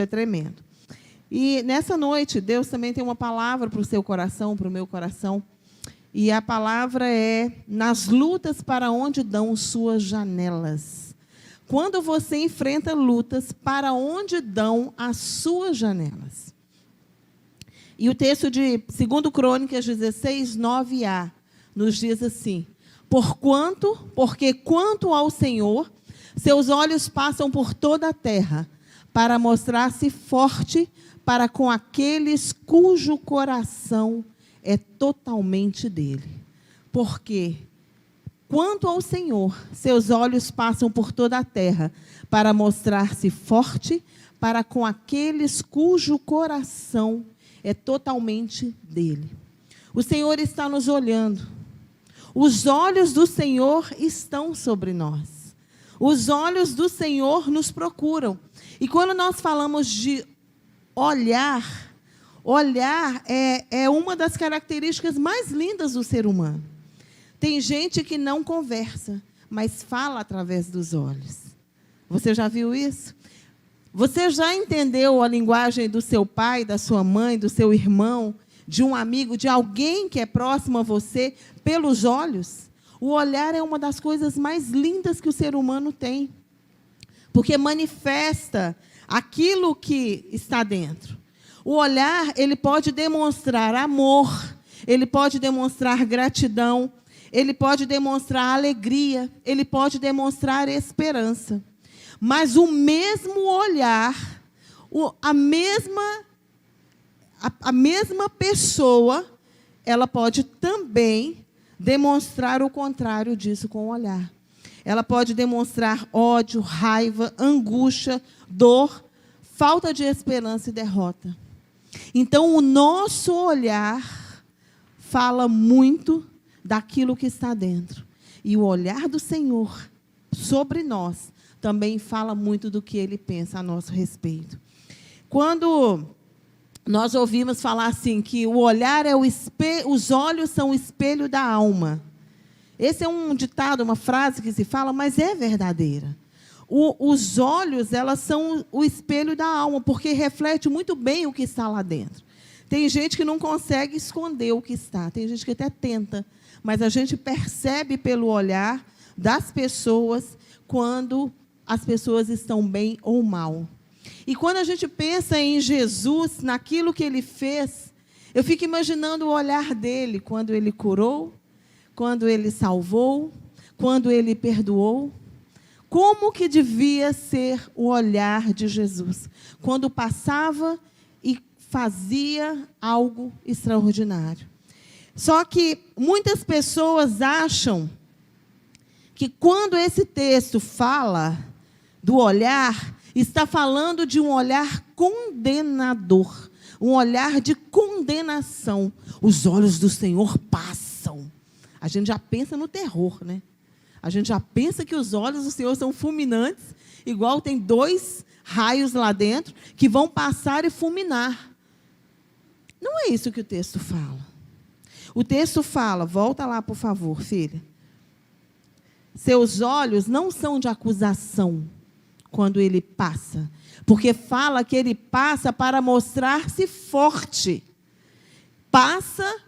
é tremendo. E nessa noite, Deus também tem uma palavra para o seu coração, para o meu coração. E a palavra é: nas lutas para onde dão suas janelas. Quando você enfrenta lutas, para onde dão as suas janelas? E o texto de 2 Crônicas 16, 9a, nos diz assim: porque quanto ao Senhor, seus olhos passam por toda a terra, para mostrar-se forte para com aqueles cujo coração é totalmente dele. Porque, quanto ao Senhor, seus olhos passam por toda a terra, para mostrar-se forte para com aqueles cujo coração é totalmente dele. O Senhor está nos olhando. Os olhos do Senhor estão sobre nós. Os olhos do Senhor nos procuram. E quando nós falamos de olhar é uma das características mais lindas do ser humano. Tem gente que não conversa, mas fala através dos olhos. Você já viu isso? Você já entendeu a linguagem do seu pai, da sua mãe, do seu irmão, de um amigo, de alguém que é próximo a você, pelos olhos? O olhar é uma das coisas mais lindas que o ser humano tem, porque manifesta aquilo que está dentro. O olhar, ele pode demonstrar amor, ele pode demonstrar gratidão, ele pode demonstrar alegria, ele pode demonstrar esperança. Mas o mesmo olhar, a mesma pessoa, ela pode também demonstrar o contrário disso com o olhar. Ela pode demonstrar ódio, raiva, angústia, dor, falta de esperança e derrota. Então, o nosso olhar fala muito daquilo que está dentro. E o olhar do Senhor sobre nós também fala muito do que Ele pensa a nosso respeito. Quando nós ouvimos falar assim, que o olhar é o espelho, os olhos são o espelho da alma. Esse é um ditado, uma frase que se fala, mas é verdadeira. Os olhos, elas são o espelho da alma, porque reflete muito bem o que está lá dentro. Tem gente que não consegue esconder o que está, tem gente que até tenta, mas a gente percebe pelo olhar das pessoas quando as pessoas estão bem ou mal. E quando a gente pensa em Jesus, naquilo que Ele fez, eu fico imaginando o olhar dele quando Ele curou, quando Ele salvou, quando Ele perdoou. Como que devia ser o olhar de Jesus quando passava e fazia algo extraordinário? Só que muitas pessoas acham que quando esse texto fala do olhar, está falando de um olhar condenador, um olhar de condenação. Os olhos do Senhor passam. A gente já pensa no terror, né? A gente já pensa que os olhos do Senhor são fulminantes, igual tem 2 raios lá dentro, que vão passar e fulminar. Não é isso que o texto fala. O texto fala, volta lá, por favor, filha. Seus olhos não são de acusação quando Ele passa, porque fala que Ele passa para mostrar-se forte. Passa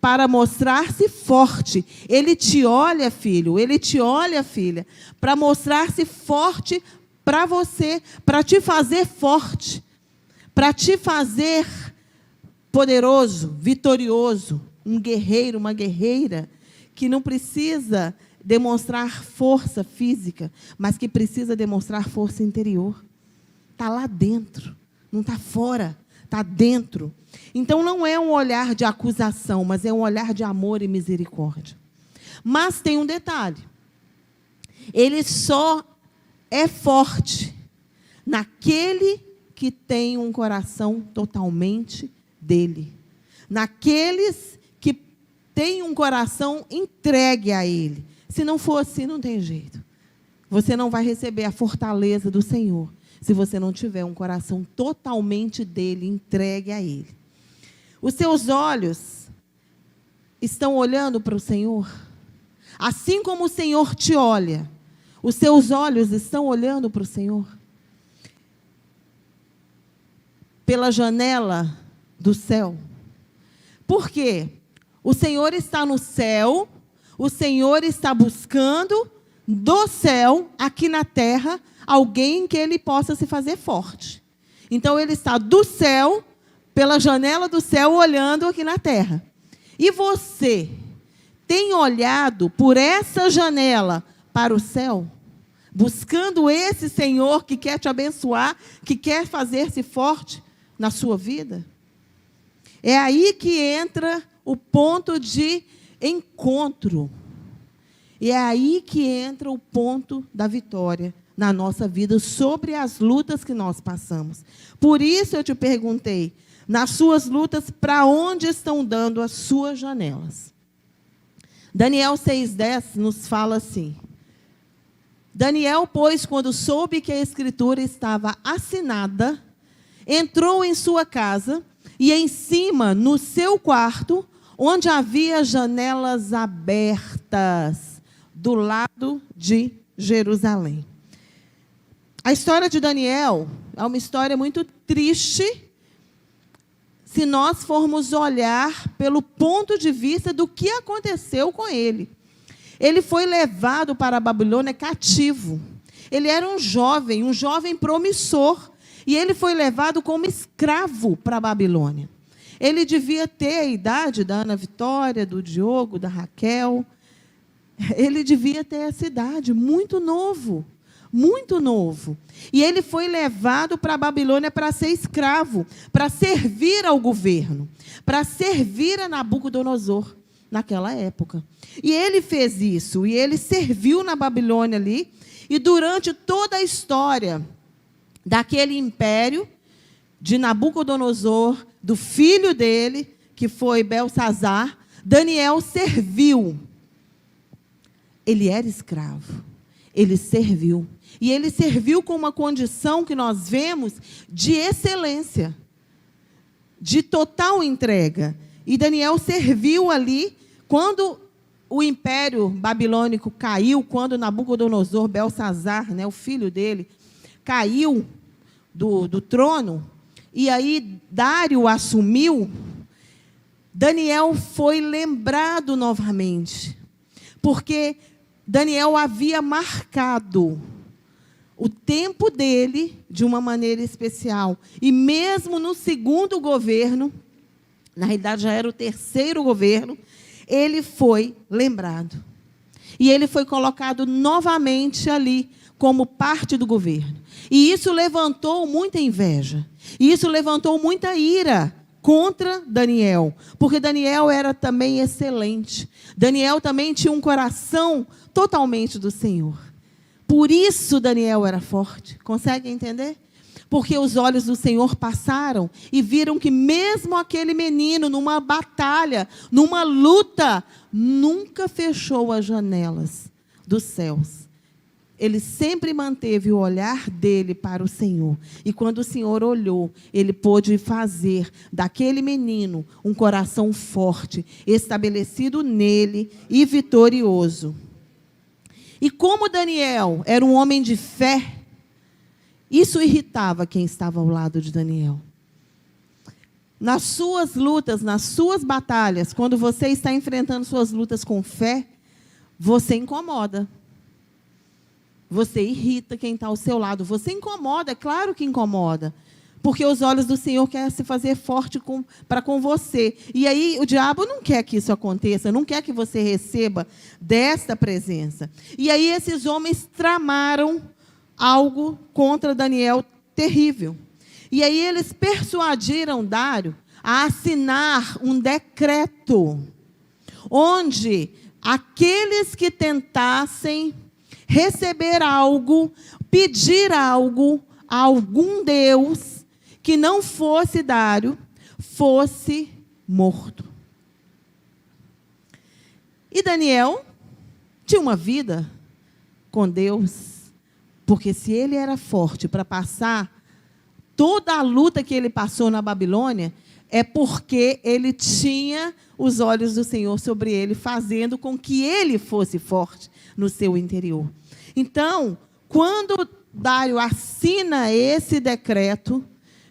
para mostrar-se forte. Ele te olha, filho, Ele te olha, filha, para mostrar-se forte para você, para te fazer forte, para te fazer poderoso, vitorioso, um guerreiro, uma guerreira, que não precisa demonstrar força física, mas que precisa demonstrar força interior. Está lá dentro, não está fora, está dentro. Então, não é um olhar de acusação, mas é um olhar de amor e misericórdia. Mas tem um detalhe. Ele só é forte naquele que tem um coração totalmente dele. Naqueles que têm um coração entregue a Ele. Se não for assim, não tem jeito. Você não vai receber a fortaleza do Senhor se você não tiver um coração totalmente dele, entregue a Ele. Os seus olhos estão olhando para o Senhor? Assim como o Senhor te olha, os seus olhos estão olhando para o Senhor? pela janela do céu. Por quê? O Senhor está no céu, o Senhor está buscando do céu, aqui na terra, alguém que ele possa se fazer forte. Então, ele está do céu, pela janela do céu, olhando aqui na terra. E você tem olhado por essa janela para o céu, buscando esse Senhor que quer te abençoar, que quer fazer-se forte na sua vida? É aí que entra o ponto de encontro. E é aí que entra o ponto da vitória na nossa vida, sobre as lutas que nós passamos. Por isso eu te perguntei, nas suas lutas, para onde estão dando as suas janelas? Daniel 6,10 nos fala assim: Daniel, pois, quando soube que a escritura estava assinada, entrou em sua casa e em cima, no seu quarto, onde havia janelas abertas, do lado de Jerusalém. A história de Daniel é uma história muito triste, se nós formos olhar pelo ponto de vista do que aconteceu com ele. Ele foi levado para a Babilônia cativo. Ele era um jovem promissor, e ele foi levado como escravo para a Babilônia. Ele devia ter a idade da Ana Vitória, do Diogo, da Raquel. Ele devia ter essa idade, muito novo. Muito novo. E ele foi levado para a Babilônia para ser escravo, para servir ao governo, para servir a Nabucodonosor, naquela época. E ele fez isso, e ele serviu na Babilônia ali, e durante toda a história daquele império de Nabucodonosor, do filho dele, que foi Belsazar, Daniel serviu. Ele era escravo, ele serviu. E ele serviu com uma condição que nós vemos de excelência, de total entrega. E Daniel serviu ali, quando o império babilônico caiu, quando Nabucodonosor, Belsazar, o filho dele, caiu do trono, e aí Dário assumiu, Daniel foi lembrado novamente, porque Daniel havia marcado o tempo dele de uma maneira especial. E mesmo no segundo governo, na realidade já era o terceiro governo, ele foi lembrado. E ele foi colocado novamente ali, como parte do governo. E isso levantou muita inveja. E isso levantou muita ira contra Daniel. Porque Daniel era também excelente. Daniel também tinha um coração totalmente do Senhor. Por isso Daniel era forte. Consegue entender? Porque os olhos do Senhor passaram e viram que mesmo aquele menino, numa batalha, numa luta, nunca fechou as janelas dos céus. Ele sempre manteve o olhar dele para o Senhor. E quando o Senhor olhou, ele pôde fazer daquele menino um coração forte, estabelecido nele e vitorioso. E como Daniel era um homem de fé, isso irritava quem estava ao lado de Daniel. Nas suas lutas, nas suas batalhas, quando você está enfrentando suas lutas com fé, você incomoda. Você irrita quem está ao seu lado. Você incomoda, é claro que incomoda. Porque os olhos do Senhor querem se fazer forte para com você. E aí o diabo não quer que isso aconteça, não quer que você receba desta presença. E aí esses homens tramaram algo contra Daniel terrível. E aí eles persuadiram Dário a assinar um decreto, onde aqueles que tentassem receber algo, pedir algo a algum Deus que não fosse Dário, fosse morto. E Daniel tinha uma vida com Deus, porque se ele era forte para passar toda a luta que ele passou na Babilônia, é porque ele tinha os olhos do Senhor sobre ele, fazendo com que ele fosse forte no seu interior. Então, quando Dário assina esse decreto,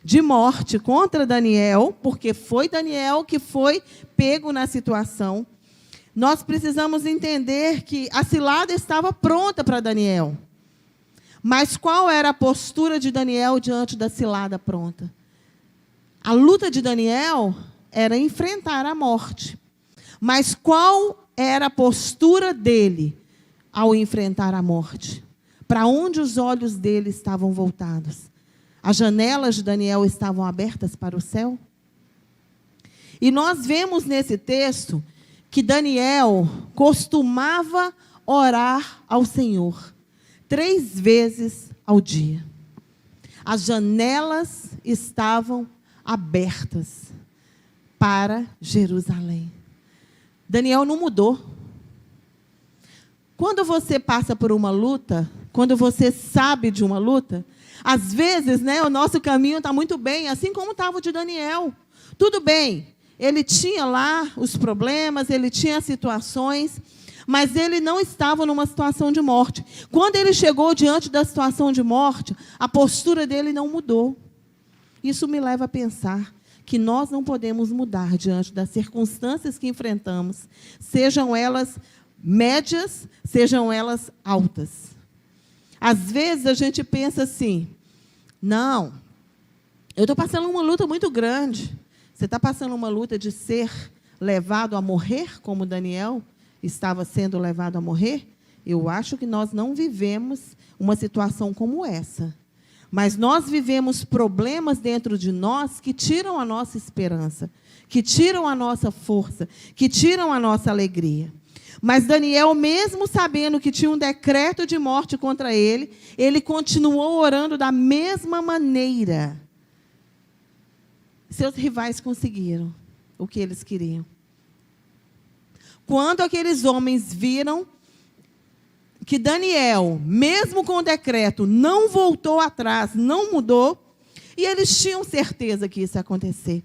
de morte contra Daniel, porque foi Daniel que foi pego na situação. Nós precisamos entender que a cilada estava pronta para Daniel. Mas qual era a postura de Daniel diante da cilada pronta? A luta de Daniel era enfrentar a morte. Mas qual era a postura dele ao enfrentar a morte? Para onde os olhos dele estavam voltados? As janelas de Daniel estavam abertas para o céu? E nós vemos nesse texto que Daniel costumava orar ao Senhor 3 vezes ao dia. As janelas estavam abertas para Jerusalém. Daniel não mudou. Quando você passa por uma luta, quando você sabe de uma luta, às vezes, o nosso caminho está muito bem, assim como estava o de Daniel. Tudo bem, ele tinha lá os problemas, ele tinha situações, mas ele não estava numa situação de morte. Quando ele chegou diante da situação de morte, a postura dele não mudou. Isso me leva a pensar que nós não podemos mudar diante das circunstâncias que enfrentamos, sejam elas médias, sejam elas altas. Às vezes a gente pensa assim, não, eu estou passando uma luta muito grande. Você está passando uma luta de ser levado a morrer, como Daniel estava sendo levado a morrer? Eu acho que nós não vivemos uma situação como essa. Mas nós vivemos problemas dentro de nós que tiram a nossa esperança, que tiram a nossa força, que tiram a nossa alegria. Mas Daniel, mesmo sabendo que tinha um decreto de morte contra ele, ele continuou orando da mesma maneira. Seus rivais conseguiram o que eles queriam. Quando aqueles homens viram que Daniel, mesmo com o decreto, não voltou atrás, não mudou, e eles tinham certeza que isso ia acontecer.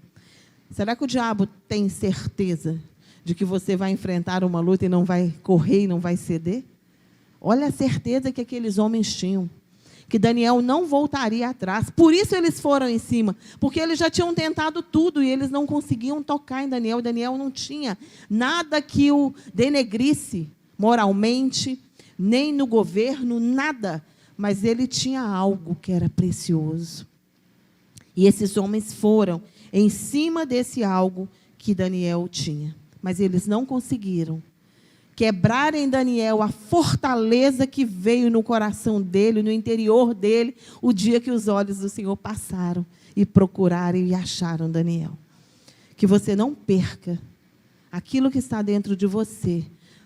Será que o diabo tem certeza de que você vai enfrentar uma luta e não vai correr e não vai ceder? Olha a certeza que aqueles homens tinham, que Daniel não voltaria atrás. Por isso eles foram em cima, porque eles já tinham tentado tudo e eles não conseguiam tocar em Daniel. Daniel não tinha nada que o denegrisse moralmente, nem no governo, nada. Mas ele tinha algo que era precioso. E esses homens foram em cima desse algo que Daniel tinha. Mas eles não conseguiram quebrar em Daniel a fortaleza que veio no coração dele, no interior dele, o dia que os olhos do Senhor passaram e procuraram e acharam Daniel. Que você não perca aquilo que está dentro de você,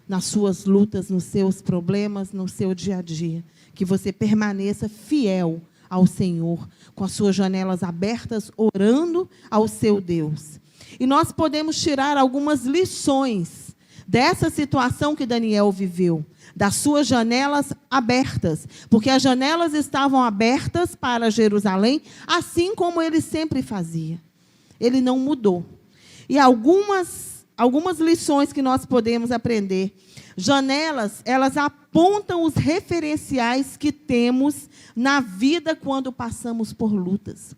nas suas lutas, nos seus problemas, no seu dia a dia. Que você permaneça fiel ao Senhor, com as suas janelas abertas, orando ao seu Deus. E nós podemos tirar algumas lições dessa situação que Daniel viveu, das suas janelas abertas, porque as janelas estavam abertas para Jerusalém, assim como ele sempre fazia. Ele não mudou. E algumas lições que nós podemos aprender. Janelas, elas apontam os referenciais que temos na vida quando passamos por lutas.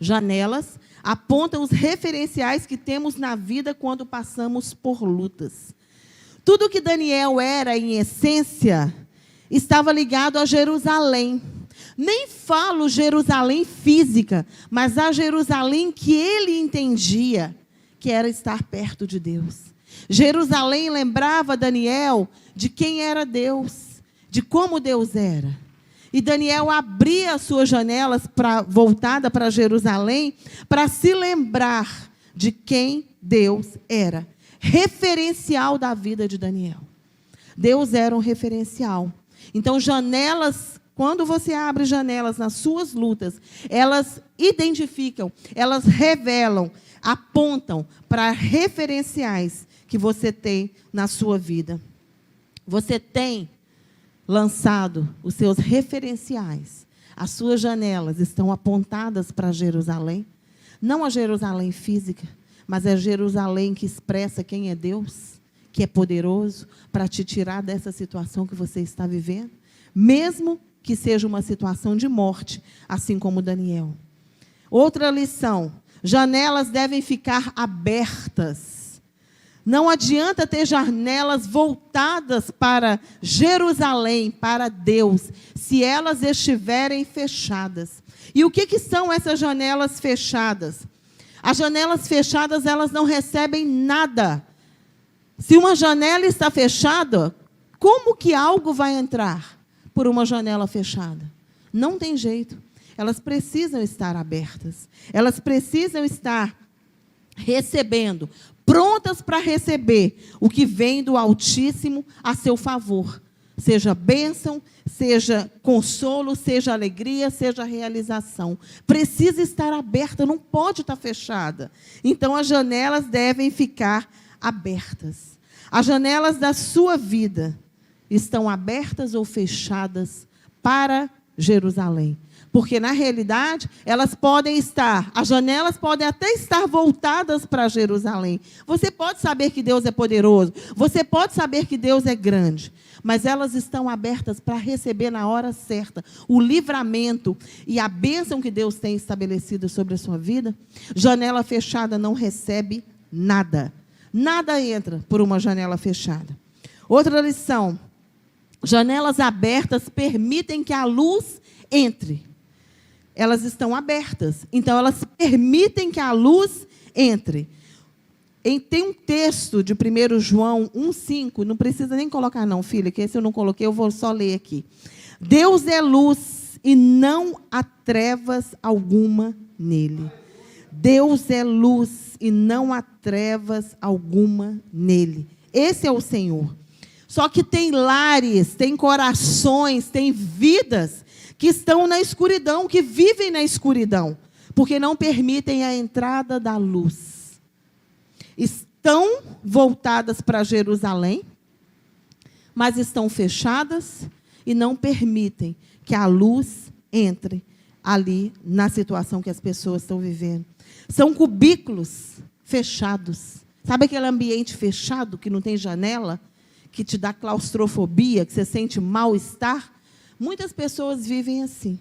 Janelas apontam os referenciais que temos na vida quando passamos por lutas. Tudo que Daniel era, em essência, estava ligado a Jerusalém. Nem falo Jerusalém física, mas a Jerusalém que ele entendia, que era estar perto de Deus. Jerusalém lembrava Daniel de quem era Deus, de como Deus era. E Daniel abria as suas janelas voltada para Jerusalém para se lembrar de quem Deus era. Referencial da vida de Daniel. Deus era um referencial. Então, janelas, quando você abre janelas nas suas lutas, elas identificam, elas revelam, apontam para referenciais que você tem na sua vida. Você tem lançado os seus referenciais. As suas janelas estão apontadas para Jerusalém. Não a Jerusalém física, mas a Jerusalém que expressa quem é Deus, que é poderoso para te tirar dessa situação que você está vivendo, mesmo que seja uma situação de morte, assim como Daniel. Outra lição: janelas devem ficar abertas. Não adianta ter janelas voltadas para Jerusalém, para Deus, se elas estiverem fechadas. E o que são essas janelas fechadas? As janelas fechadas, elas não recebem nada. Se uma janela está fechada, como que algo vai entrar por uma janela fechada? Não tem jeito. Elas precisam estar abertas. Elas precisam estar recebendo, prontas para receber o que vem do Altíssimo a seu favor. Seja bênção, seja consolo, seja alegria, seja realização. Precisa estar aberta, não pode estar fechada. Então, as janelas devem ficar abertas. As janelas da sua vida estão abertas ou fechadas para Jerusalém? Porque, na realidade, elas podem estar, as janelas podem até estar voltadas para Jerusalém. Você pode saber que Deus é poderoso, você pode saber que Deus é grande, mas elas estão abertas para receber na hora certa o livramento e a bênção que Deus tem estabelecido sobre a sua vida? Janela fechada não recebe nada. Nada entra por uma janela fechada. Outra lição: janelas abertas permitem que a luz entre. Elas estão abertas, então elas permitem que a luz entre. Tem um texto de 1 João 1,5, não precisa nem colocar não, filha, que esse eu não coloquei, eu vou só ler aqui. Deus é luz e não há trevas alguma nele. Deus é luz e não há trevas alguma nele. Esse é o Senhor. Só que tem lares, tem corações, tem vidas que estão na escuridão, que vivem na escuridão, porque não permitem a entrada da luz. Estão voltadas para Jerusalém, mas estão fechadas e não permitem que a luz entre ali na situação que as pessoas estão vivendo. São cubículos fechados. Sabe aquele ambiente fechado que não tem janela, que te dá claustrofobia, que você sente mal-estar? Muitas pessoas vivem assim.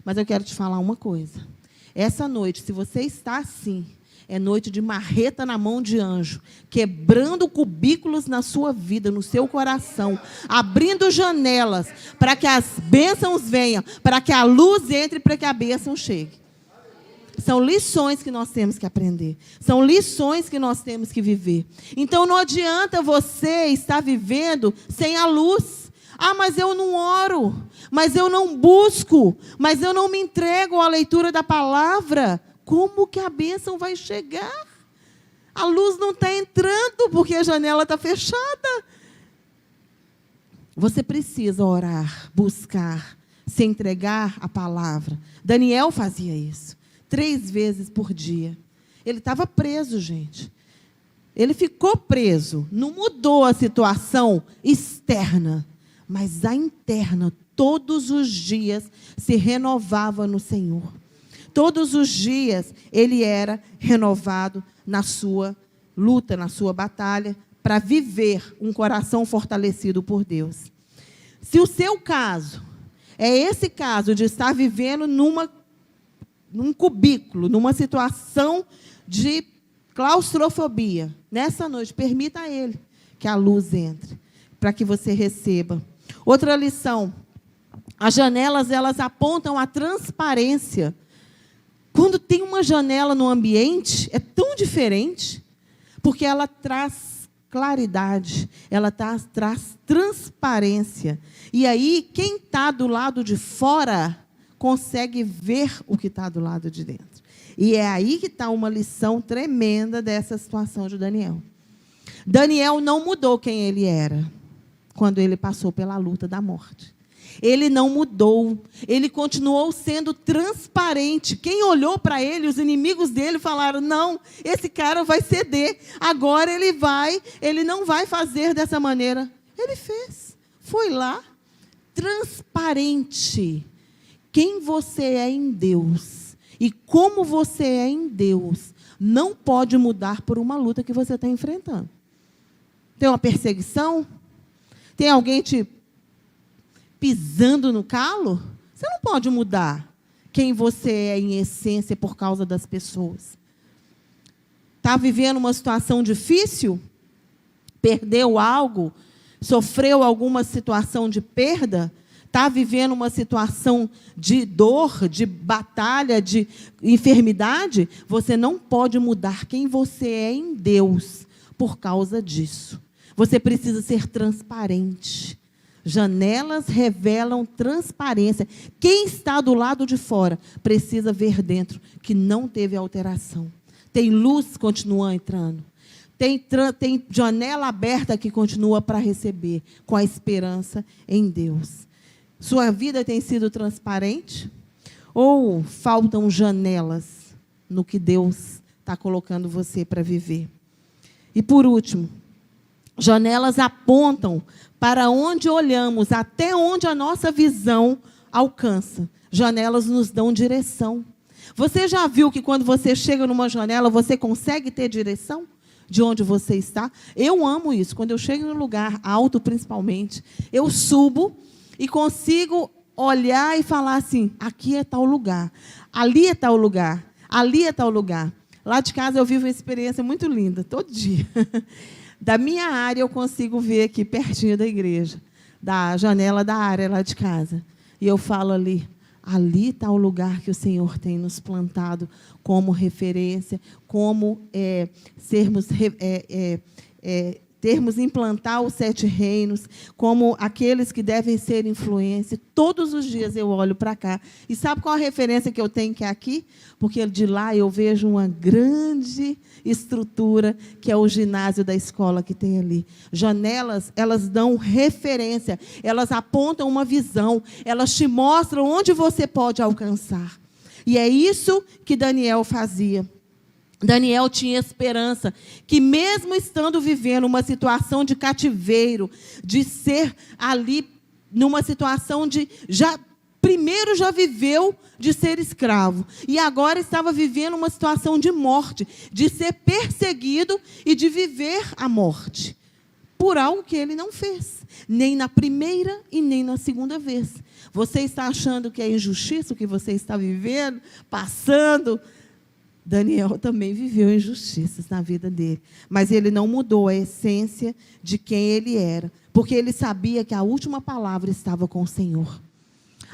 Mas eu quero te falar uma coisa. Essa noite, se você está assim, é noite de marreta na mão de anjo, quebrando cubículos na sua vida, no seu coração, abrindo janelas para que as bênçãos venham, para que a luz entre, para que a bênção chegue. São lições que nós temos que aprender. São lições que nós temos que viver. Então, não adianta você estar vivendo sem a luz. Ah, mas eu não oro, mas eu não busco, mas eu não me entrego à leitura da palavra. Como que a bênção vai chegar? A luz não está entrando porque a janela está fechada. Você precisa orar, buscar, se entregar à palavra. Daniel fazia isso 3 vezes por dia. Ele estava preso, gente. Ele ficou preso. Não mudou a situação externa, mas a interna, todos os dias, se renovava no Senhor. Todos os dias, ele era renovado na sua luta, na sua batalha, para viver um coração fortalecido por Deus. Se o seu caso é esse caso de estar vivendo num cubículo, numa situação de claustrofobia, nessa noite, permita a Ele que a luz entre, para que você receba. Outra lição: as janelas, elas apontam a transparência. Quando tem uma janela no ambiente, é tão diferente, porque ela traz claridade, ela traz transparência. E aí, quem está do lado de fora consegue ver o que está do lado de dentro. E é aí que está uma lição tremenda dessa situação de Daniel. Daniel não mudou quem ele era quando ele passou pela luta da morte. Ele não mudou, ele continuou sendo transparente. Quem olhou para ele, os inimigos dele falaram: não, esse cara vai ceder, agora ele não vai fazer dessa maneira. Ele fez, foi lá, transparente. Quem você é em Deus e como você é em Deus não pode mudar por uma luta que você está enfrentando. Tem uma perseguição? Tem alguém te pisando no calo? Você não pode mudar quem você é em essência por causa das pessoas. Está vivendo uma situação difícil? Perdeu algo? Sofreu alguma situação de perda? Está vivendo uma situação de dor, de batalha, de enfermidade? Você não pode mudar quem você é em Deus por causa disso. Você precisa ser transparente. Janelas revelam transparência. Quem está do lado de fora precisa ver dentro que não teve alteração. Tem luz, continua entrando. Tem janela aberta que continua para receber, com a esperança em Deus. Sua vida tem sido transparente? Ou faltam janelas no que Deus está colocando você para viver? E por último, janelas apontam para onde olhamos, até onde a nossa visão alcança. Janelas nos dão direção. Você já viu que quando você chega numa janela, você consegue ter direção de onde você está? Eu amo isso. Quando eu chego num lugar alto, principalmente, eu subo e consigo olhar e falar assim, aqui é tal lugar, ali é tal lugar, ali é tal lugar. Lá de casa eu vivo uma experiência muito linda, todo dia. Da minha área eu consigo ver aqui pertinho da igreja, da janela da área lá de casa. E eu falo ali está o lugar que o Senhor tem nos plantado como referência, como termos implantar os 7 reinos, como aqueles que devem ser influência. Todos os dias eu olho para cá. E sabe qual a referência que eu tenho que é aqui? Porque de lá eu vejo uma grande estrutura, que é o ginásio da escola que tem ali. Janelas, elas dão referência, elas apontam uma visão, elas te mostram onde você pode alcançar. E é isso que Daniel fazia. Daniel tinha esperança que, mesmo estando vivendo uma situação de cativeiro, de ser ali numa situação de primeiro já viveu de ser escravo e agora estava vivendo uma situação de morte, de ser perseguido e de viver a morte por algo que ele não fez, nem na primeira e nem na segunda vez. Você está achando que é injustiça o que você está vivendo, passando? Daniel também viveu injustiças na vida dele, mas ele não mudou a essência de quem ele era, porque ele sabia que a última palavra estava com o Senhor.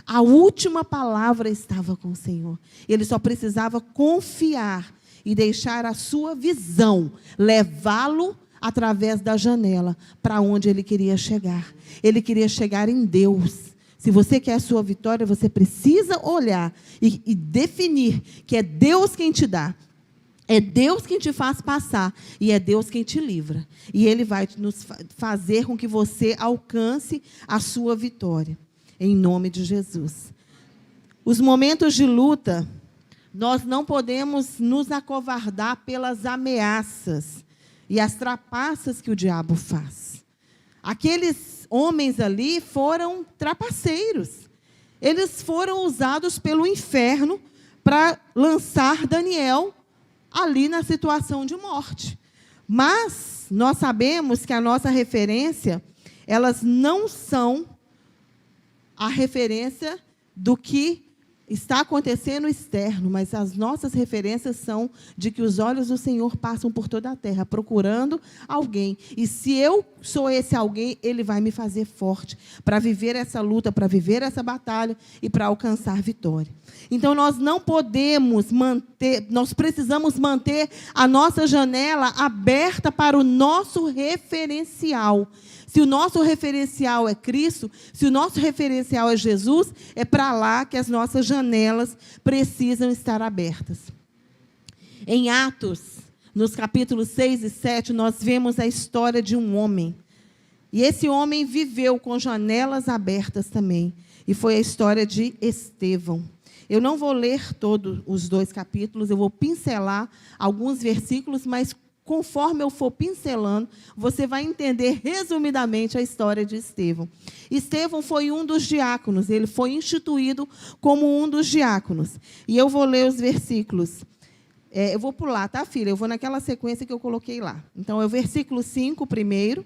A última palavra estava com o Senhor. Ele só precisava confiar e deixar a sua visão levá-lo através da janela para onde ele queria chegar. Ele queria chegar em Deus. Se você quer a sua vitória, você precisa olhar e definir que é Deus quem te dá. É Deus quem te faz passar e é Deus quem te livra. E Ele vai nos fazer com que você alcance a sua vitória. Em nome de Jesus. Os momentos de luta, nós não podemos nos acovardar pelas ameaças e as trapaças que o diabo faz. Aqueles homens ali foram trapaceiros. Eles foram usados pelo inferno para lançar Daniel ali na situação de morte. Mas nós sabemos que a nossa referência, elas não são a referência do que está acontecendo externo, mas as nossas referências são de que os olhos do Senhor passam por toda a terra, procurando alguém. E se eu sou esse alguém, Ele vai me fazer forte para viver essa luta, para viver essa batalha e para alcançar vitória. Então, nós não podemos manter, nós precisamos manter a nossa janela aberta para o nosso referencial. Se o nosso referencial é Cristo, se o nosso referencial é Jesus, é para lá que as nossas janelas precisam estar abertas. Em Atos, nos capítulos 6 e 7, nós vemos a história de um homem. E esse homem viveu com janelas abertas também. E foi a história de Estevão. Eu não vou ler todos os 2 capítulos, eu vou pincelar alguns versículos, mas conforme eu for pincelando, você vai entender resumidamente a história de Estevão. Estevão foi um dos diáconos, ele foi instituído como um dos diáconos. E eu vou ler os versículos. Eu vou pular, tá, filha? Eu vou naquela sequência que eu coloquei lá. Então, é o versículo 5 primeiro,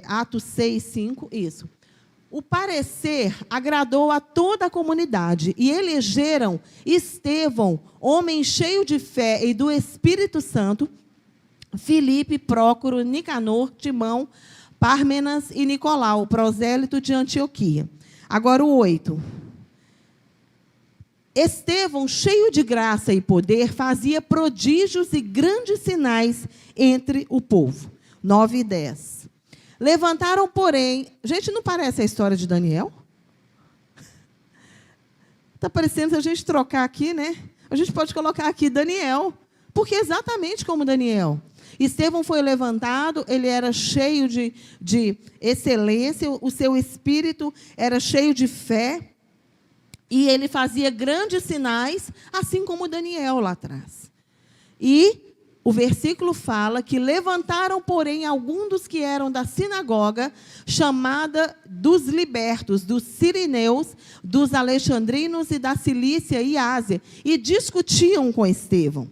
Atos 6, 5, isso. o parecer agradou a toda a comunidade, e elegeram Estevão, homem cheio de fé e do Espírito Santo, Filipe, Prócoro, Nicanor, Timão, Pármenas e Nicolau, prosélito de Antioquia. Agora o 8. Estevão, cheio de graça e poder, fazia prodígios e grandes sinais entre o povo. 9 e 10. Levantaram, porém... Gente, não parece a história de Daniel? Está parecendo, se a gente trocar aqui, né? A gente pode colocar aqui Daniel, porque é exatamente como Daniel. Estevão foi levantado, ele era cheio de excelência, o seu espírito era cheio de fé, e ele fazia grandes sinais, assim como Daniel lá atrás. E o versículo fala que levantaram, porém, alguns dos que eram da sinagoga, chamada dos libertos, dos sirineus, dos alexandrinos e da Cilícia e Ásia, e discutiam com Estevão.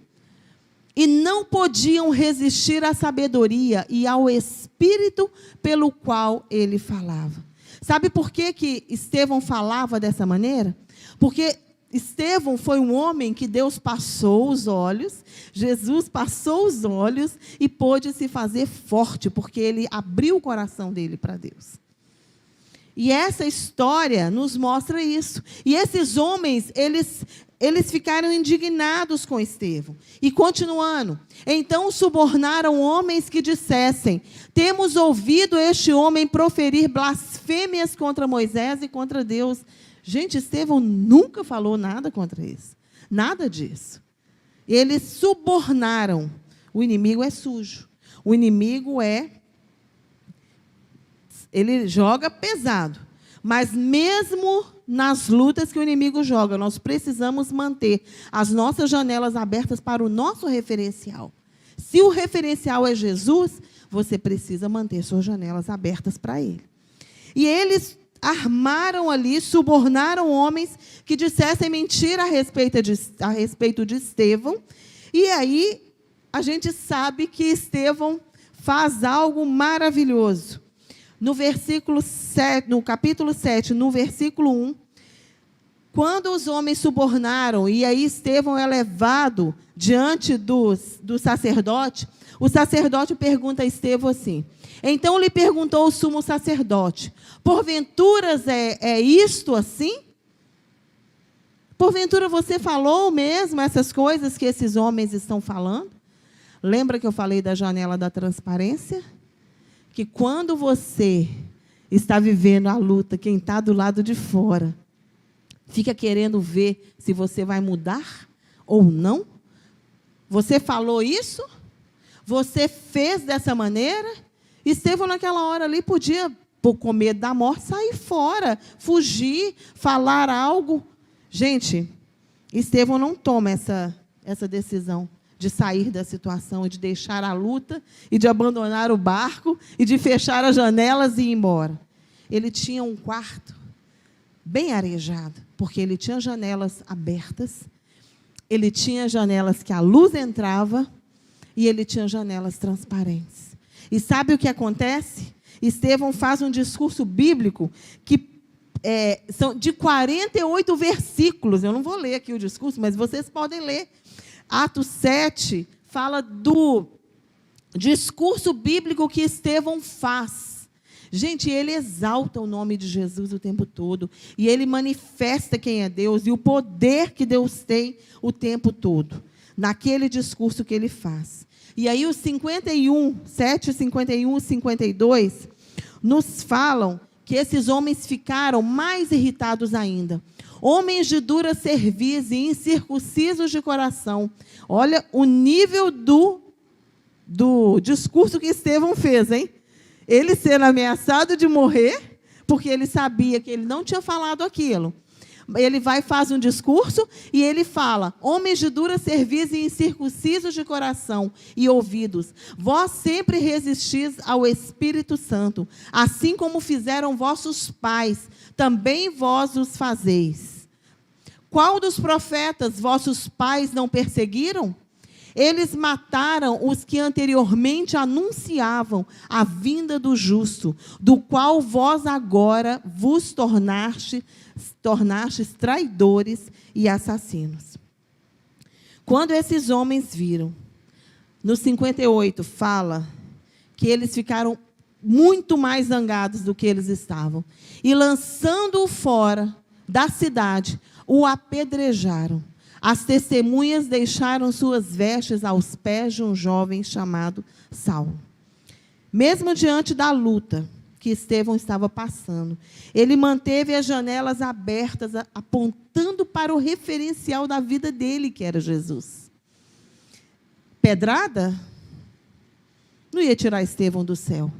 E não podiam resistir à sabedoria e ao espírito pelo qual ele falava. Sabe por que Estevão falava dessa maneira? Porque Estevão foi um homem que Deus passou os olhos, Jesus passou os olhos e pôde se fazer forte, porque ele abriu o coração dele para Deus. E essa história nos mostra isso. E esses homens, eles ficaram indignados com Estevão. E continuando, então subornaram homens que dissessem: temos ouvido este homem proferir blasfêmias contra Moisés e contra Deus. Gente, Estevão nunca falou nada contra isso. Nada disso. Eles subornaram. O inimigo é sujo. O inimigo ele joga pesado. Mas mesmo nas lutas que o inimigo joga, nós precisamos manter as nossas janelas abertas para o nosso referencial. Se o referencial é Jesus, você precisa manter suas janelas abertas para Ele. E eles armaram ali, subornaram homens que dissessem mentira a respeito de Estevão. E aí a gente sabe que Estevão faz algo maravilhoso. No versículo 7, no capítulo 7, no versículo 1, quando os homens subornaram, e aí Estevão é levado diante do sacerdote, o sacerdote pergunta a Estevão assim: então lhe perguntou o sumo sacerdote: porventuras é isto assim? Porventura você falou mesmo essas coisas que esses homens estão falando? Lembra que eu falei da janela da transparência? Que quando você está vivendo a luta, quem está do lado de fora fica querendo ver se você vai mudar ou não. Você falou isso? Você fez dessa maneira? Estevão, naquela hora ali, podia, com medo da morte, sair fora, fugir, falar algo. Gente, Estevão não toma essa decisão de sair da situação, de deixar a luta, e de abandonar o barco, e de fechar as janelas e ir embora. Ele tinha um quarto bem arejado, porque ele tinha janelas abertas, ele tinha janelas que a luz entrava, e ele tinha janelas transparentes. E sabe o que acontece? Estevão faz um discurso bíblico que são de 48 versículos. Eu não vou ler aqui o discurso, mas vocês podem ler. Atos 7 fala do discurso bíblico que Estevão faz. Gente, ele exalta o nome de Jesus o tempo todo. E ele manifesta quem é Deus e o poder que Deus tem o tempo todo, naquele discurso que ele faz. E aí os 7, 51 e 52 nos falam que esses homens ficaram mais irritados ainda. Homens de dura cerviz e incircuncisos de coração. Olha o nível do discurso que Estevão fez, hein? Ele sendo ameaçado de morrer, porque ele sabia que ele não tinha falado aquilo. Ele vai e faz um discurso e ele fala: homens de dura cerviz e incircuncisos de coração e ouvidos, vós sempre resistis ao Espírito Santo, assim como fizeram vossos pais, também vós os fazeis. Qual dos profetas vossos pais não perseguiram? Eles mataram os que anteriormente anunciavam a vinda do justo, do qual vós agora vos tornastes traidores e assassinos. Quando esses homens viram, no 58 fala que eles ficaram muito mais zangados do que eles estavam. E lançando-o fora da cidade, o apedrejaram. As testemunhas deixaram suas vestes aos pés de um jovem chamado Saulo. Mesmo diante da luta que Estevão estava passando, ele manteve as janelas abertas, apontando para o referencial da vida dele, que era Jesus. Pedrada não ia tirar Estevão do céu.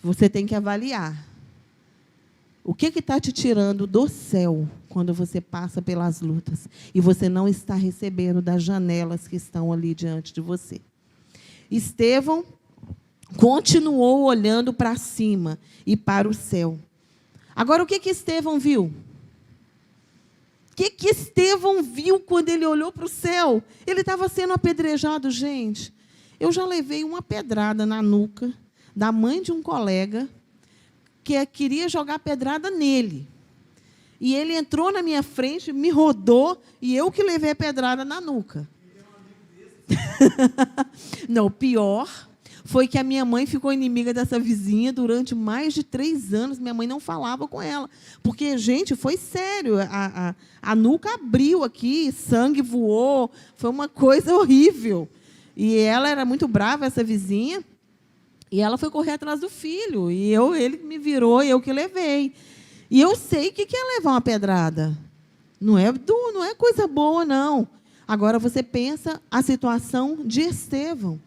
Você tem que avaliar. O que está te tirando do céu quando você passa pelas lutas e você não está recebendo das janelas que estão ali diante de você? Estevão continuou olhando para cima e para o céu. Agora, o que Estevão viu? O que Estevão viu quando ele olhou para o céu? Ele estava sendo apedrejado, gente. Eu já levei uma pedrada na nuca da mãe de um colega que queria jogar pedrada nele. E ele entrou na minha frente, me rodou, e eu que levei a pedrada na nuca. Não, pior foi que a minha mãe ficou inimiga dessa vizinha durante mais de 3 anos. Minha mãe não falava com ela. Porque, gente, foi sério. A nuca abriu aqui, sangue voou. Foi uma coisa horrível. E ela era muito brava, essa vizinha. E ela foi correr atrás do filho. E ele me virou e eu que levei. E eu sei o que é levar uma pedrada. Não é coisa boa, não. Agora você pensa a situação de Estevão.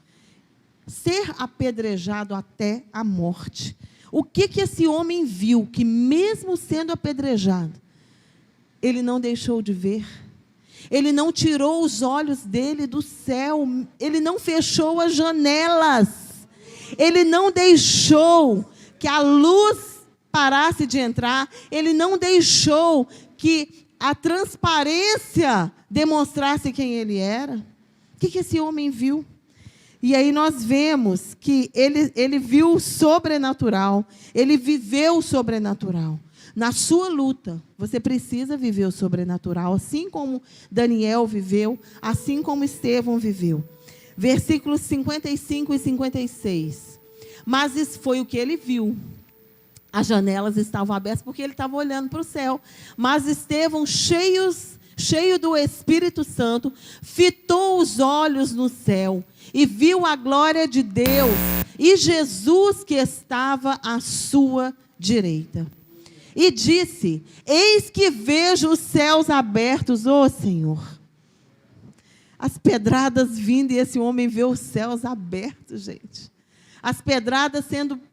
Ser apedrejado até a morte. O que esse homem viu? Que mesmo sendo apedrejado, ele não deixou de ver. Ele não tirou os olhos dele do céu. Ele não fechou as janelas. Ele não deixou que a luz parasse de entrar. Ele não deixou que a transparência demonstrasse quem ele era. O que esse homem viu? E aí nós vemos que ele viu o sobrenatural. Ele viveu o sobrenatural. Na sua luta, você precisa viver o sobrenatural. Assim como Daniel viveu, assim como Estevão viveu. Versículos 55 e 56. Mas isso foi o que ele viu. As janelas estavam abertas porque ele estava olhando para o céu. Mas Estevão, cheio do Espírito Santo, fitou os olhos no céu e viu a glória de Deus e Jesus que estava à sua direita. E disse: eis que vejo os céus abertos, ó Senhor. As pedradas vindo e esse homem vê os céus abertos, gente. As pedradas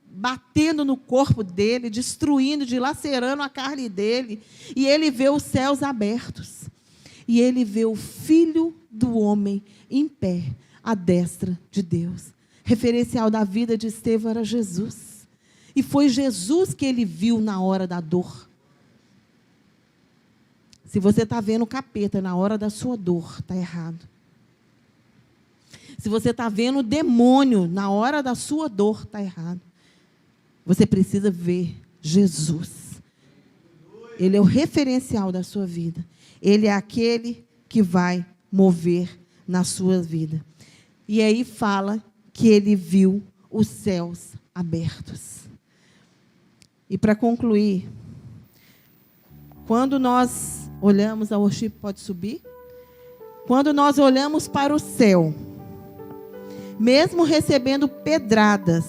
batendo no corpo dele, destruindo, dilacerando a carne dele. E ele vê os céus abertos. E ele vê o Filho do Homem em pé, à destra de Deus. Referencial da vida de Estevão era Jesus. E foi Jesus que ele viu na hora da dor. Se você está vendo o capeta na hora da sua dor, está errado. Se você está vendo o demônio na hora da sua dor, está errado. Você precisa ver Jesus. Ele é o referencial da sua vida. Ele é aquele que vai mover na sua vida. E aí fala que ele viu os céus abertos. E para concluir, quando nós olhamos, a worship pode subir? Quando nós olhamos para o céu, mesmo recebendo pedradas,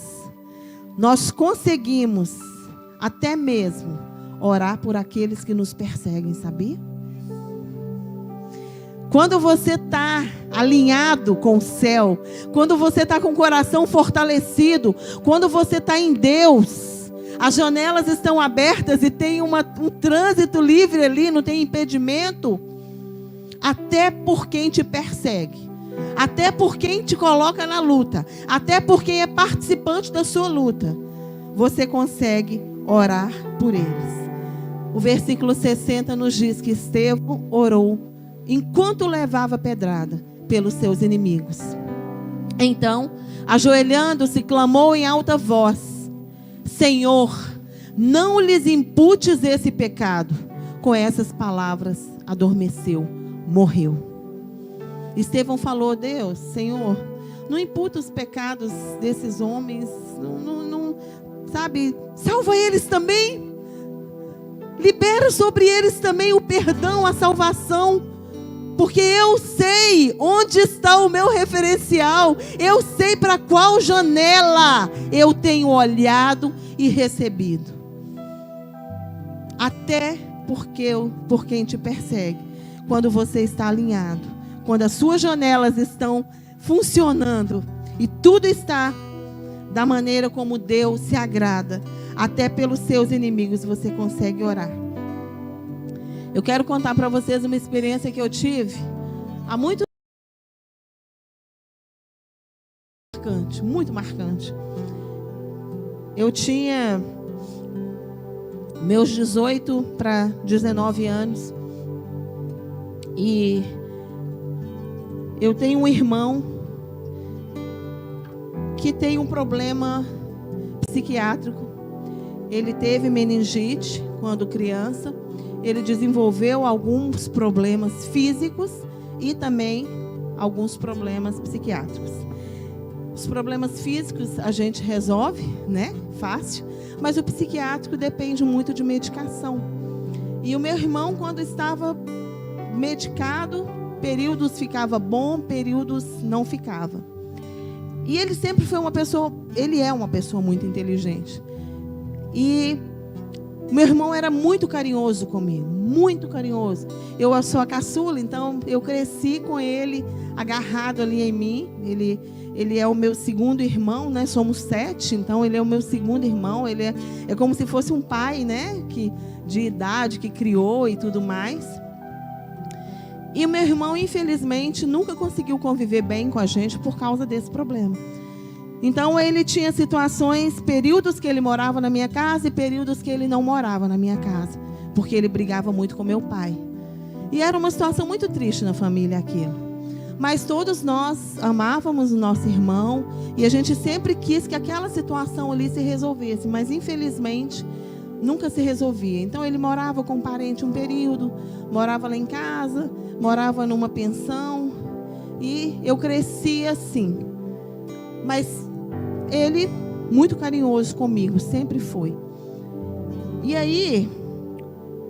nós conseguimos até mesmo orar por aqueles que nos perseguem, sabia? Quando você está alinhado com o céu, quando você está com o coração fortalecido, quando você está em Deus, as janelas estão abertas e tem um trânsito livre ali, não tem impedimento, até por quem te persegue, até por quem te coloca na luta, até por quem é participante da sua luta, você consegue orar por eles. O versículo 60 nos diz que Estevão orou enquanto levava pedrada pelos seus inimigos. Então, ajoelhando-se, clamou em alta voz: Senhor, não lhes imputes esse pecado. Com essas palavras, adormeceu, morreu. Estevão falou: Deus, Senhor, não imputa os pecados desses homens, sabe, salva eles também, libera sobre eles também o perdão, a salvação, porque eu sei onde está o meu referencial, eu sei para qual janela eu tenho olhado e recebido. Até por quem te persegue, quando você está alinhado, quando as suas janelas estão funcionando e tudo está da maneira como Deus se agrada, até pelos seus inimigos você consegue orar. Eu quero contar para vocês uma experiência que eu tive há muito marcante, muito marcante. Eu tinha meus 18 para 19 anos e eu tenho um irmão que tem um problema psiquiátrico. Ele teve meningite quando criança. Ele desenvolveu alguns problemas físicos e também alguns problemas psiquiátricos. Os problemas físicos a gente resolve, né? Fácil. Mas o psiquiátrico depende muito de medicação. E o meu irmão, quando estava medicado, períodos ficava bom, períodos não ficava. E ele sempre foi ele é uma pessoa muito inteligente. E meu irmão era muito carinhoso comigo, muito carinhoso. Eu sou a caçula, então eu cresci com ele agarrado ali em mim. Ele é o meu segundo irmão, né? Somos 7, então ele é o meu segundo irmão. Ele é como se fosse um pai, né? De idade, que criou e tudo mais. E o meu irmão, infelizmente, nunca conseguiu conviver bem com a gente por causa desse problema. Então, ele tinha situações, períodos que ele morava na minha casa e períodos que ele não morava na minha casa, porque ele brigava muito com meu pai. E era uma situação muito triste na família aquilo. Mas todos nós amávamos o nosso irmão e a gente sempre quis que aquela situação ali se resolvesse, mas infelizmente nunca se resolvia. Então ele morava com um parente um período, morava lá em casa, morava numa pensão e eu cresci assim. Mas ele, muito carinhoso comigo, sempre foi. E aí,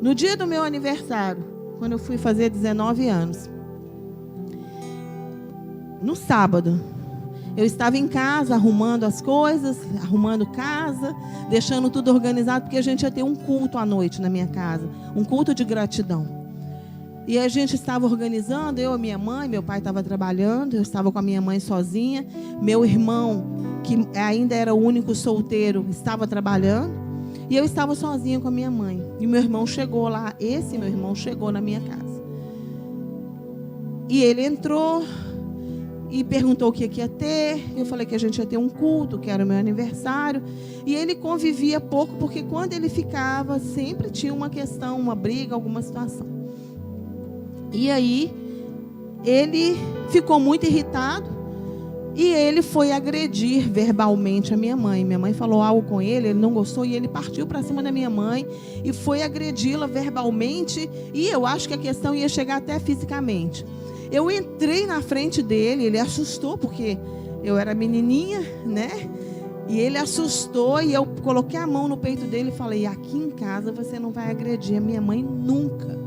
no dia do meu aniversário, quando eu fui fazer 19 anos, no sábado, eu estava em casa arrumando as coisas, arrumando casa, deixando tudo organizado, porque a gente ia ter um culto à noite na minha casa, um culto de gratidão. E a gente estava organizando, eu e minha mãe, meu pai estava trabalhando, eu estava com a minha mãe sozinha, meu irmão, que ainda era o único solteiro, estava trabalhando, e eu estava sozinha com a minha mãe. E meu irmão chegou lá, meu irmão chegou na minha casa. E ele entrou e perguntou o que ia ter. Eu falei que a gente ia ter um culto, que era o meu aniversário. E ele convivia pouco, porque quando ele ficava, sempre tinha uma questão, uma briga, alguma situação. E aí, ele ficou muito irritado e ele foi agredir verbalmente a minha mãe. Minha mãe falou algo com ele, ele não gostou e ele partiu para cima da minha mãe e foi agredi-la verbalmente. E eu acho que a questão ia chegar até fisicamente. Eu entrei na frente dele, ele assustou, porque eu era menininha, né? E ele assustou e eu coloquei a mão no peito dele e falei: aqui em casa você não vai agredir a minha mãe nunca.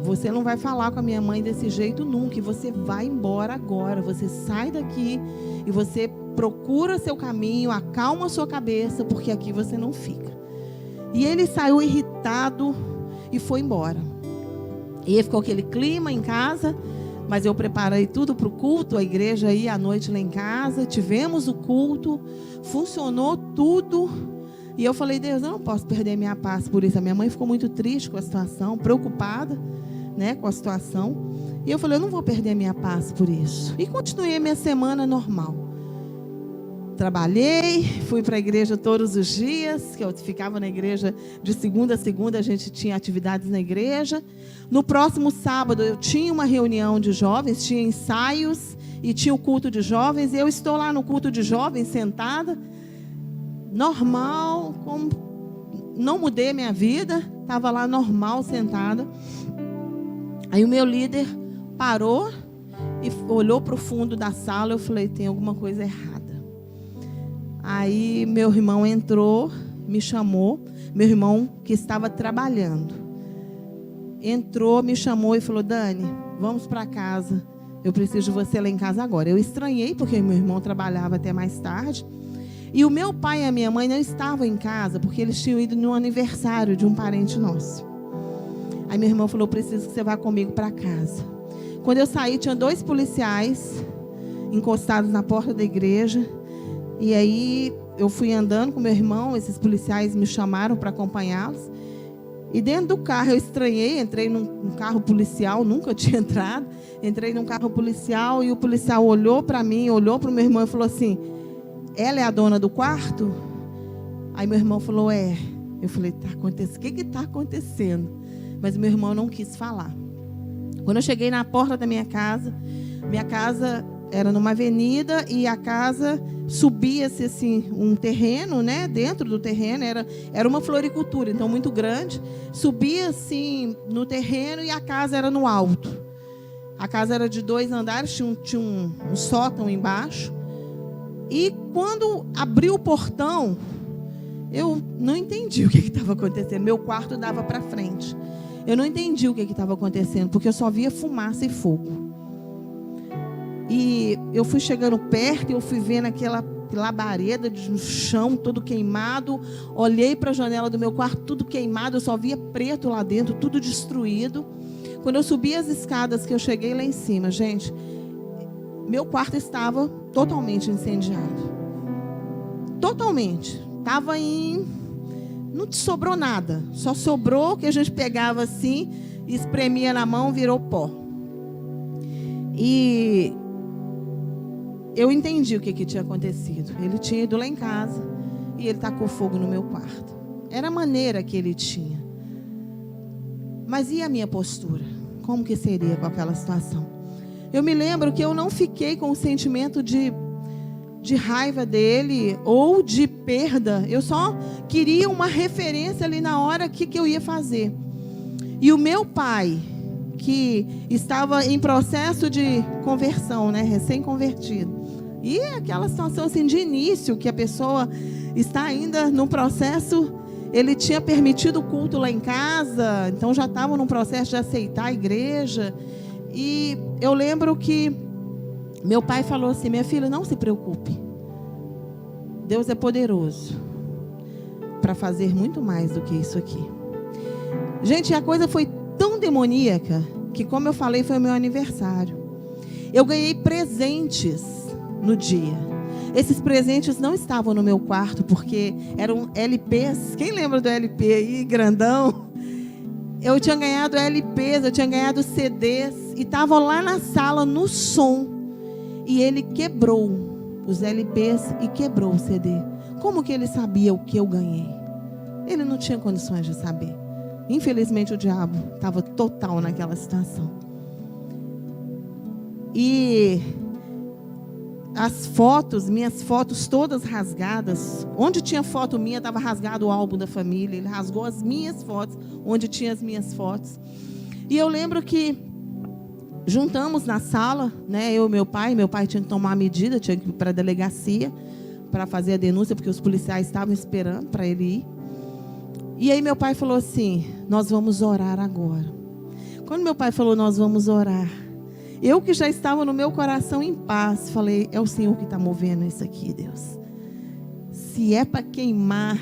Você não vai falar com a minha mãe desse jeito nunca. E você vai embora agora. Você sai daqui e você procura seu caminho, acalma a sua cabeça, porque aqui você não fica. E ele saiu irritado e foi embora. E ficou aquele clima em casa, mas eu preparei tudo para o culto, a igreja aí à noite lá em casa, tivemos o culto, funcionou tudo. E eu falei: Deus, eu não posso perder minha paz por isso. A minha mãe ficou muito triste com a situação, preocupada, né, com a situação. E eu falei: eu não vou perder minha paz por isso. E continuei a minha semana normal. Trabalhei, fui para a igreja todos os dias, que eu ficava na igreja de segunda a segunda, a gente tinha atividades na igreja. No próximo sábado eu tinha uma reunião de jovens, tinha ensaios e tinha o culto de jovens. E eu estou lá no culto de jovens, sentada, normal, não mudei a minha vida, estava lá normal, sentada. Aí o meu líder parou e olhou para o fundo da sala. Eu falei, tem alguma coisa errada. Aí meu irmão entrou, me chamou, meu irmão que estava trabalhando. Entrou, me chamou e falou, Dani, vamos para casa, eu preciso de você lá em casa agora. Eu estranhei porque meu irmão trabalhava até mais tarde. E o meu pai e a minha mãe não estavam em casa, porque eles tinham ido no aniversário de um parente nosso. Aí meu irmão falou, preciso que você vá comigo para casa. Quando eu saí, tinha 2 policiais encostados na porta da igreja. E aí eu fui andando com meu irmão, esses policiais me chamaram para acompanhá-los. E dentro do carro eu estranhei, entrei num carro policial, nunca tinha entrado. Entrei num carro policial e o policial olhou para mim, olhou para o meu irmão e falou assim, ela é a dona do quarto? Aí meu irmão falou, é. Eu falei, tá acontecendo, o que está acontecendo? Mas meu irmão não quis falar. Quando eu cheguei na porta da minha casa era numa avenida e a casa subia-se assim, um terreno, né? Dentro do terreno era uma floricultura, então muito grande. Subia assim no terreno e a casa era no alto. A casa era de 2 andares, tinha um sótão embaixo. E quando abriu o portão, eu não entendi o que estava acontecendo. Meu quarto dava para frente. Eu não entendi o que estava acontecendo, porque eu só via fumaça e fogo. E eu fui chegando perto, eu fui vendo aquela labareda no chão, todo queimado. Olhei para a janela do meu quarto, tudo queimado. Eu só via preto lá dentro, tudo destruído. Quando eu subi as escadas, que eu cheguei lá em cima, gente, meu quarto estava totalmente incendiado. Totalmente. Não sobrou nada. Só sobrou o que a gente pegava assim, espremia na mão, virou pó. E eu entendi o que tinha acontecido. Ele tinha ido lá em casa e ele tacou fogo no meu quarto. Era a maneira que ele tinha. Mas e a minha postura? Como que seria com aquela situação? Eu me lembro que eu não fiquei com o sentimento de raiva dele ou de perda. Eu só queria uma referência ali na hora que eu ia fazer. E o meu pai, que estava em processo de conversão, né, recém-convertido. E aquela situação assim de início, que a pessoa está ainda num processo, ele tinha permitido o culto lá em casa, então já estava num processo de aceitar a igreja. E eu lembro que meu pai falou assim, minha filha, não se preocupe. Deus é poderoso para fazer muito mais do que isso aqui. Gente, a coisa foi tão demoníaca que, como eu falei, foi o meu aniversário. Eu ganhei presentes no dia. Esses presentes não estavam no meu quarto, porque eram LPs. Quem lembra do LP aí, grandão? Eu tinha ganhado LPs, eu tinha ganhado CDs. E estava lá na sala, no som. E ele quebrou os LPs e quebrou o CD. Como que ele sabia o que eu ganhei? Ele não tinha condições de saber. Infelizmente o diabo estava total naquela situação. E as fotos, minhas fotos todas rasgadas. Onde tinha foto minha, estava rasgado o álbum da família. Ele rasgou as minhas fotos, onde tinha as minhas fotos. E eu lembro que juntamos na sala, né, eu e meu pai tinha que tomar a medida, tinha que ir para a delegacia para fazer a denúncia, porque os policiais estavam esperando para ele ir. E aí meu pai falou assim, nós vamos orar agora. Quando meu pai falou, nós vamos orar, eu que já estava no meu coração em paz, falei, é o Senhor que está movendo isso aqui, Deus. Se é para queimar,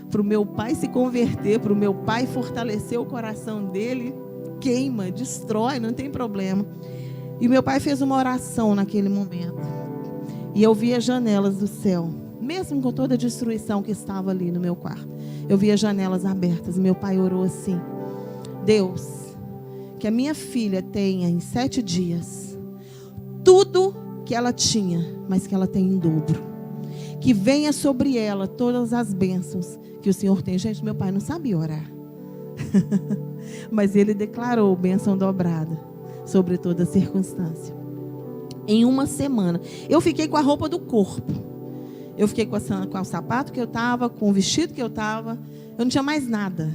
para o meu pai se converter, para o meu pai fortalecer o coração dele, queima, destrói, não tem problema. E meu pai fez uma oração naquele momento. E eu vi as janelas do céu, mesmo com toda a destruição que estava ali no meu quarto. Eu vi as janelas abertas. E meu pai orou assim, Deus, que a minha filha tenha em 7 dias tudo que ela tinha, mas que ela tenha em dobro. que venha sobre ela todas as bênçãos que o Senhor tem. Gente, meu pai não sabia orar. Mas ele declarou bênção dobrada sobre toda circunstância. Em uma semana. Eu fiquei com a roupa do corpo. Eu fiquei com o sapato que eu estava, com o vestido que eu estava. Eu não tinha mais nada.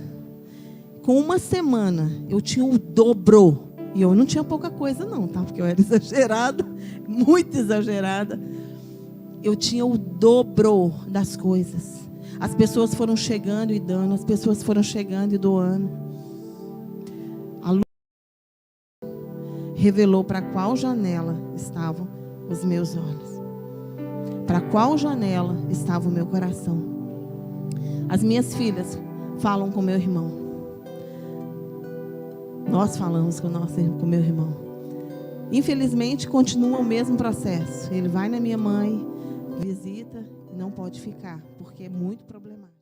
Com uma semana, eu tinha o dobro. E eu não tinha pouca coisa não, tá? Porque eu era exagerada, muito exagerada. Eu tinha o dobro das coisas. As pessoas foram chegando e dando, as pessoas foram chegando e doando. A luz revelou para qual janela estavam os meus olhos. Para qual janela estava o meu coração. As minhas filhas falam com meu irmão. Nós falamos com meu irmão. Infelizmente, continua o mesmo processo. Ele vai na minha mãe, visita e não pode ficar, porque é muito problemático.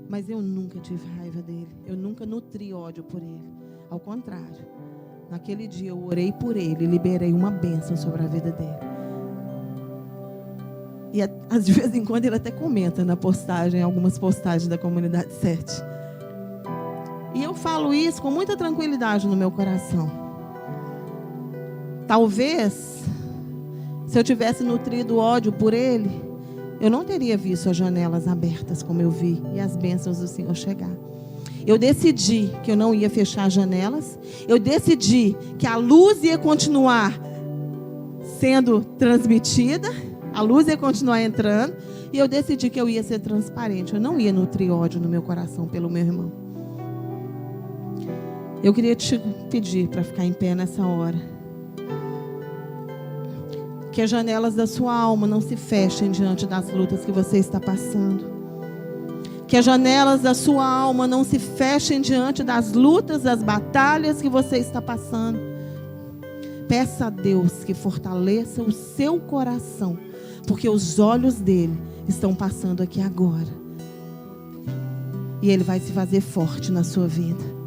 Mas eu nunca tive raiva dele. Eu nunca nutri ódio por ele. Ao contrário. Naquele dia eu orei por ele e liberei uma bênção sobre a vida dele. E de vez em quando ele até comenta na postagem, algumas postagens da Comunidade 7. E eu falo isso com muita tranquilidade no meu coração. Talvez, se eu tivesse nutrido ódio por ele, eu não teria visto as janelas abertas como eu vi e as bênçãos do Senhor chegar. Eu decidi que eu não ia fechar as janelas. Eu decidi que a luz ia continuar sendo transmitida. A luz ia continuar entrando. E eu decidi que eu ia ser transparente. Eu não ia nutrir ódio no meu coração pelo meu irmão. Eu queria te pedir para ficar em pé nessa hora. Que as janelas da sua alma não se fechem diante das lutas que você está passando. Que as janelas da sua alma não se fechem diante das lutas, das batalhas que você está passando. Peça a Deus que fortaleça o seu coração, porque os olhos dele estão passando aqui agora. E ele vai se fazer forte na sua vida.